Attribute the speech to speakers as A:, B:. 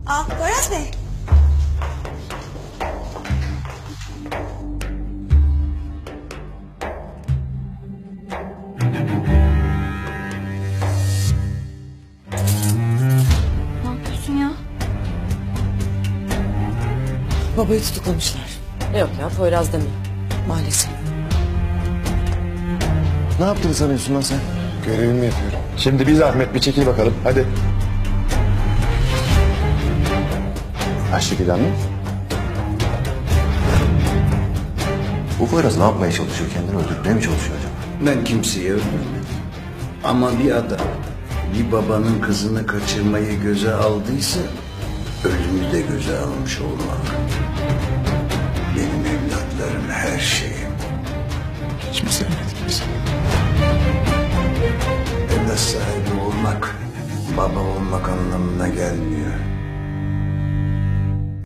A: Poyraz Bey.
B: Ne yapıyorsun ya?
A: Babayı tutuklamışlar.
C: Yok ya Poyraz deme.
A: Maalesef.
D: Ne yaptığını sanıyorsun lan sen? Görevimi yapıyorum. Şimdi bir zahmet bir çekil bakalım. Hadi. Ayşegül Hanım. Bu Poyraz ne yapmaya çalışıyor? Kendini öldürmeye mi çalışıyor acaba?
E: Ben kimseyi öldürmedim. Ama bir adam bir babanın kızını kaçırmayı göze aldıysa ölümü de göze almış olmak. Benim evlatlarım her şeyim.
D: Hiç mi sevmedik biz?
E: Evlat sahibi olmak baba olmak anlamına gelmiyor.